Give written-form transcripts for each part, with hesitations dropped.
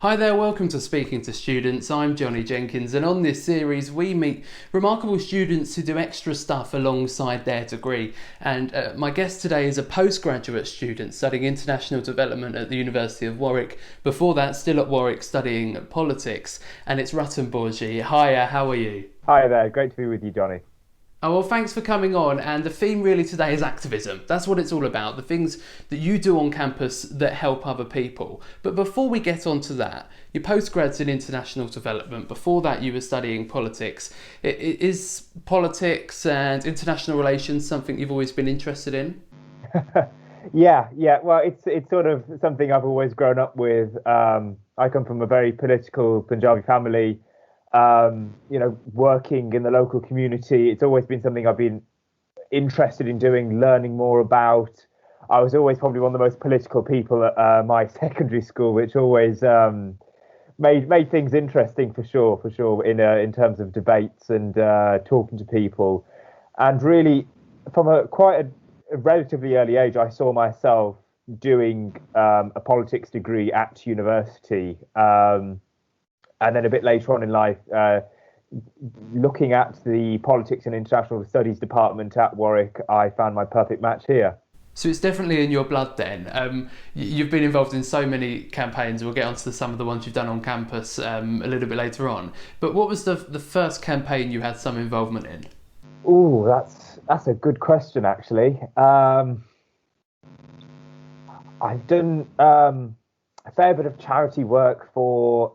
Hi there, welcome to Speaking to Students. I'm Johnny Jenkins, and on this series we meet remarkable students who do extra stuff alongside their degree. And my guest today is a postgraduate student studying international development at the University of Warwick. Before that, still at Warwick studying politics, and it's Rattan Bhorjee. Hiya, how are you? Hi there, great to be with you, Johnny. Oh, well, thanks for coming on. And the theme really today is activism. That's what it's all about, the things that you do on campus that help other people. But before we get on to that, your postgrads in international development, before that you were studying politics. Is politics and international relations something you've always been interested in? Yeah. Well, it's sort of something I've always grown up with. I come from a very political Punjabi family. Working in the local community, it's always been something I've been interested in doing, learning more about. I was always probably one of the most political people at my secondary school, which always made things interesting for sure, in terms of debates and talking to people. And really, from a relatively early age, I saw myself doing a politics degree at university. And then a bit later on in life, looking at the Politics and International Studies department at Warwick, I found my perfect match here. So it's definitely in your blood then. You've been involved in so many campaigns. We'll get onto some of the ones you've done on campus a little bit later on. But what was the first campaign you had some involvement in? Oh, that's a good question, actually. I've done a fair bit of charity work for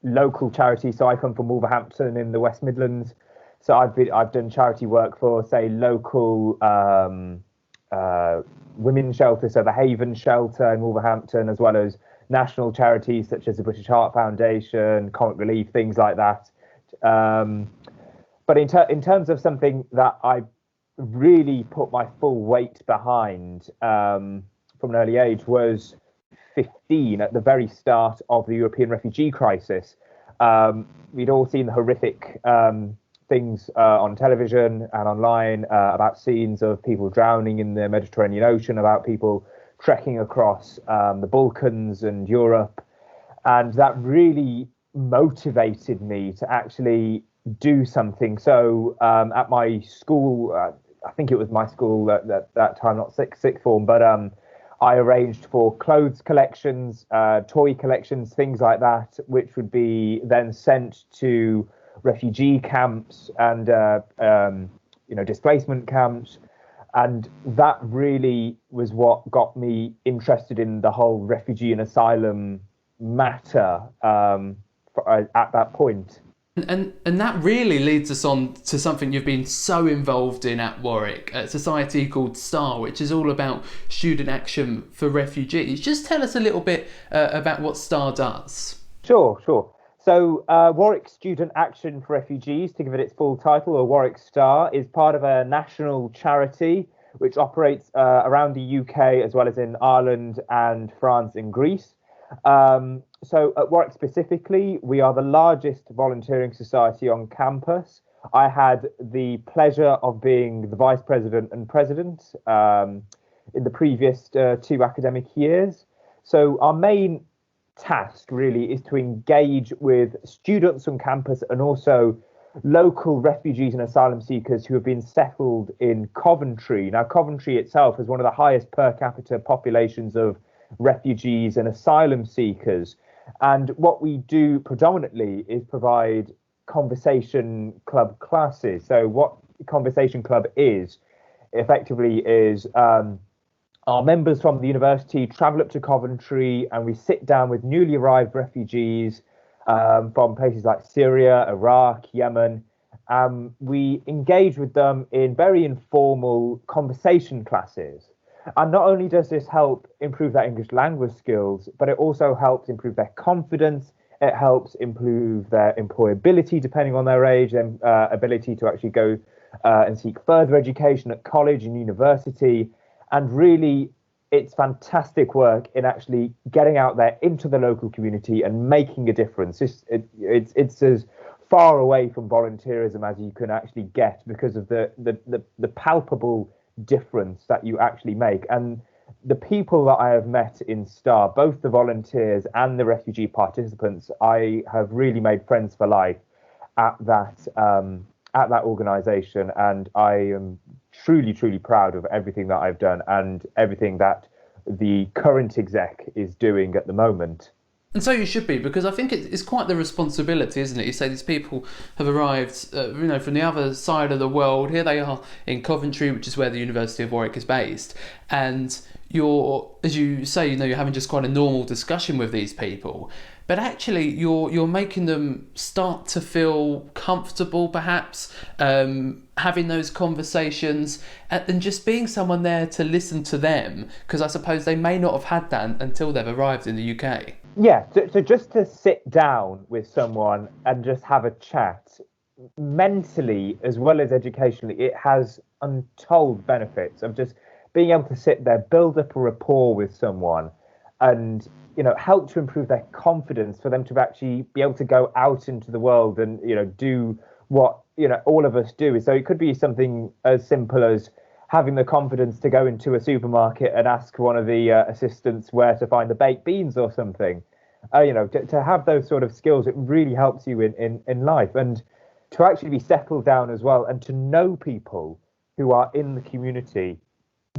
local charities. So I come from Wolverhampton in the West Midlands. So I've done charity work for, say, local women's shelters, so the Haven Shelter in Wolverhampton, as well as national charities such as the British Heart Foundation, Comic Relief, things like that. But in terms of something that I really put my full weight behind from an early age was 15, at the very start of the European refugee crisis. We'd all seen the horrific things on television and online about scenes of people drowning in the Mediterranean Ocean, about people trekking across the Balkans and Europe. And that really motivated me to actually do something. So at my school, I think it was my school at that time, not sixth form, but I arranged for clothes collections, toy collections, things like that, which would be then sent to refugee camps and displacement camps. And that really was what got me interested in the whole refugee and asylum matter at that point. And that really leads us on to something you've been so involved in at Warwick, a society called STAR, which is all about student action for refugees. Just tell us a little bit about what STAR does. Sure. So Warwick Student Action for Refugees, to give it its full title, or Warwick STAR, is part of a national charity which operates around the UK as well as in Ireland and France and Greece. So at Warwick specifically, we are the largest volunteering society on campus. I had the pleasure of being the vice president and president in the previous 2 academic years. So our main task really is to engage with students on campus and also local refugees and asylum seekers who have been settled in Coventry. Now, Coventry itself has one of the highest per capita populations of refugees and asylum seekers. And what we do predominantly is provide conversation club classes. So what Conversation Club is effectively is our members from the university travel up to Coventry and we sit down with newly arrived refugees from places like Syria, Iraq, Yemen. We engage with them in very informal conversation classes. And not only does this help improve their English language skills, but it also helps improve their confidence. It helps improve their employability, depending on their age, and ability to actually go and seek further education at college and university. And really, it's fantastic work in actually getting out there into the local community and making a difference. It's as far away from volunteerism as you can actually get because of the palpable difference that you actually make. And the people that I have met in STAR, both the volunteers and the refugee participants, I have really made friends for life at that organisation, and I am truly, truly proud of everything that I've done and everything that the current exec is doing at the moment. And so you should be, because I think it's quite the responsibility, isn't it? You say these people have arrived, from the other side of the world. Here they are in Coventry, which is where the University of Warwick is based, and you're, as you say, you're having just quite a normal discussion with these people, but actually you're making them start to feel comfortable, perhaps, having those conversations, and just being someone there to listen to them, because I suppose they may not have had that until they've arrived in the UK. Yeah, so just to sit down with someone and just have a chat, mentally as well as educationally, it has untold benefits of just being able to sit there, build up a rapport with someone, and help to improve their confidence for them to actually be able to go out into the world and do what all of us do. So it could be something as simple as having the confidence to go into a supermarket and ask one of the assistants where to find the baked beans or something. To have those sort of skills, it really helps you in life, and to actually be settled down as well, and to know people who are in the community,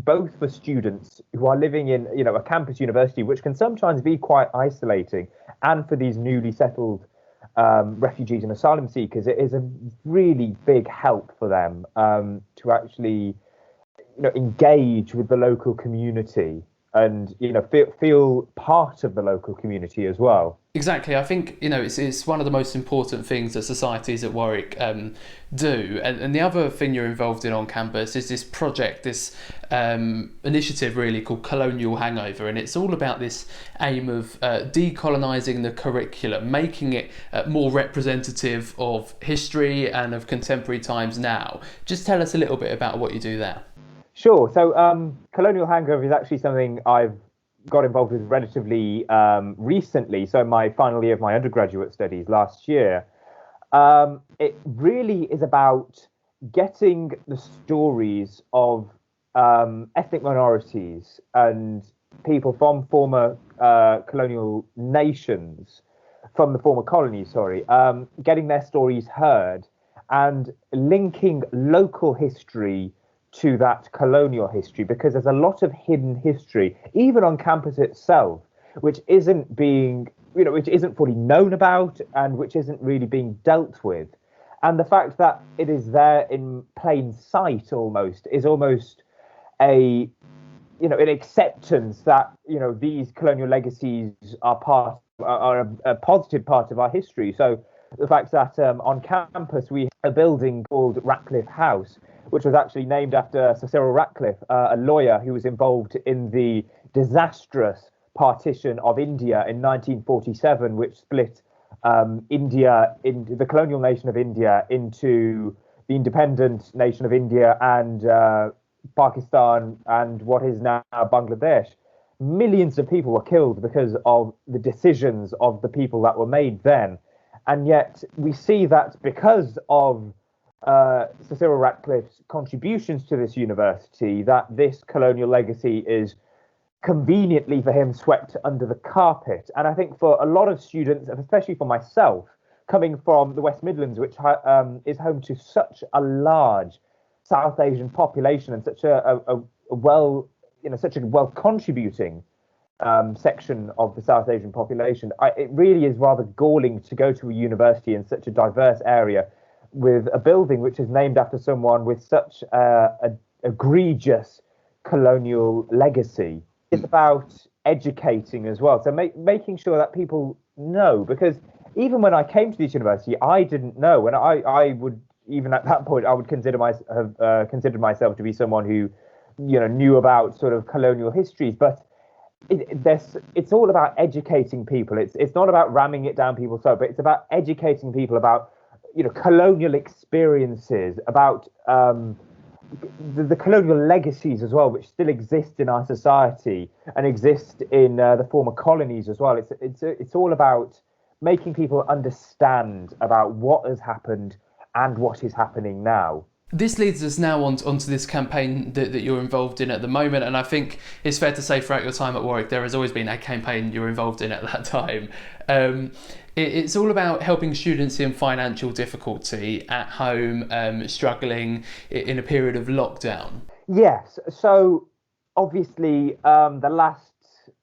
both for students who are living in a campus university, which can sometimes be quite isolating, and for these newly settled refugees and asylum seekers. It is a really big help for them to actually engage with the local community and feel part of the local community as well. Exactly. I think it's one of the most important things that societies at Warwick do. And the other thing you're involved in on campus is this project, this initiative really called Colonial Hangover, and it's all about this aim of decolonising the curriculum, making it more representative of history and of contemporary times now. Just tell us a little bit about what you do there. Sure. So Colonial Hangover is actually something I've got involved with relatively recently. So my final year of my undergraduate studies last year. It really is about getting the stories of ethnic minorities and people from former colonial nations, from the former colonies, getting their stories heard and linking local history to that colonial history, because there's a lot of hidden history, even on campus itself, which isn't fully known about and which isn't really being dealt with. And the fact that it is there in plain sight is almost an acceptance that these colonial legacies are a positive part of our history. So the fact that on campus we have a building called Ratcliffe House, which was actually named after Sir Cyril Ratcliffe, a lawyer who was involved in the disastrous partition of India in 1947, which split India, into the colonial nation of India, into the independent nation of India and Pakistan and what is now Bangladesh. Millions of people were killed because of the decisions of the people that were made then. And yet we see that because of Sir Cyril Ratcliffe's contributions to this university, that this colonial legacy is conveniently for him swept under the carpet. And I think for a lot of students, and especially for myself, coming from the West Midlands, which is home to such a large South Asian population and such a well contributing section of the South Asian population, it really is rather galling to go to a university in such a diverse area with a building which is named after someone with such a egregious colonial legacy. It's about educating as well, so making sure that people know, because even when I came to this university, I didn't know, and I would, even at that point, I would considered myself to be someone who knew about sort of colonial histories, but it's all about educating people. It's not about ramming it down people's throats, but it's about educating people about colonial experiences, about the colonial legacies as well, which still exist in our society and exist in the former colonies as well. It's all about making people understand about what has happened and what is happening now. This leads us now onto this campaign that you're involved in at the moment, and I think it's fair to say throughout your time at Warwick there has always been a campaign you're involved in at that time. It's all about helping students in financial difficulty at home, struggling in a period of lockdown. Yes, so obviously the last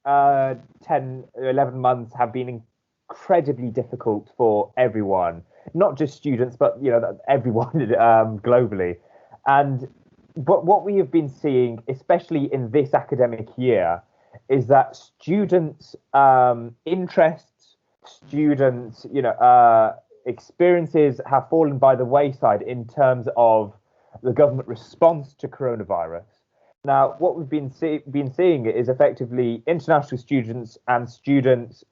10, 11 months have been incredibly difficult for everyone, not just students, but everyone globally. But what we have been seeing, especially in this academic year, is that students' interests, students' experiences have fallen by the wayside in terms of the government response to coronavirus. Now, what we've been seeing is effectively international students and students,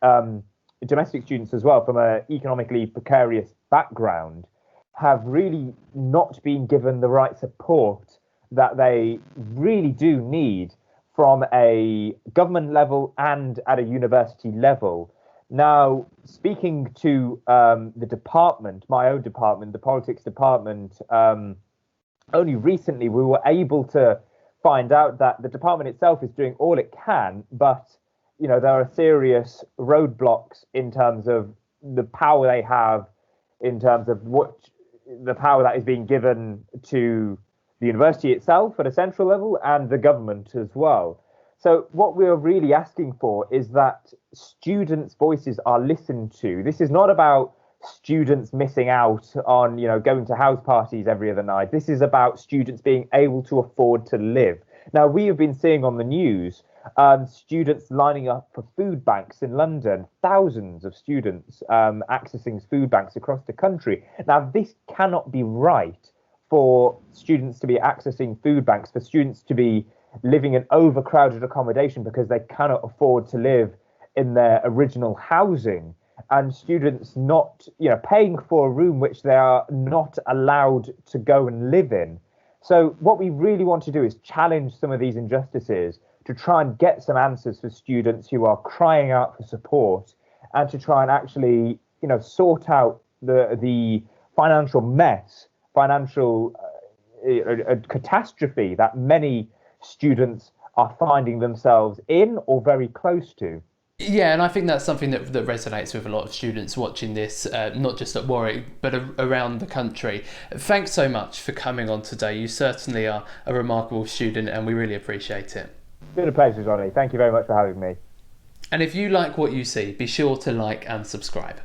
domestic students as well, from an economically precarious background, have really not been given the right support that they really do need from a government level and at a university level. Now, speaking to the department, my own department, the politics department, only recently we were able to find out that the department itself is doing all it can, but there are serious roadblocks in terms of the power they have, in terms of the power that is being given to the university itself at a central level and the government as well. So what we're really asking for is that students' voices are listened to. This is not about students missing out on, going to house parties every other night. This is about students being able to afford to live. Now, we have been seeing on the news students lining up for food banks in London, thousands of students accessing food banks across the country. Now, this cannot be right for students to be accessing food banks, for students to be living in overcrowded accommodation because they cannot afford to live in their original housing, and students not, paying for a room which they are not allowed to go and live in. So what we really want to do is challenge some of these injustices to try and get some answers for students who are crying out for support, and to try and actually, sort out the financial mess, financial catastrophe that many students are finding themselves in or very close to. Yeah, and I think that's something that resonates with a lot of students watching this, not just at Warwick, but around the country. Thanks so much for coming on today. You certainly are a remarkable student, and we really appreciate it. It's been a pleasure, Johnny. Thank you very much for having me. And if you like what you see, be sure to like and subscribe.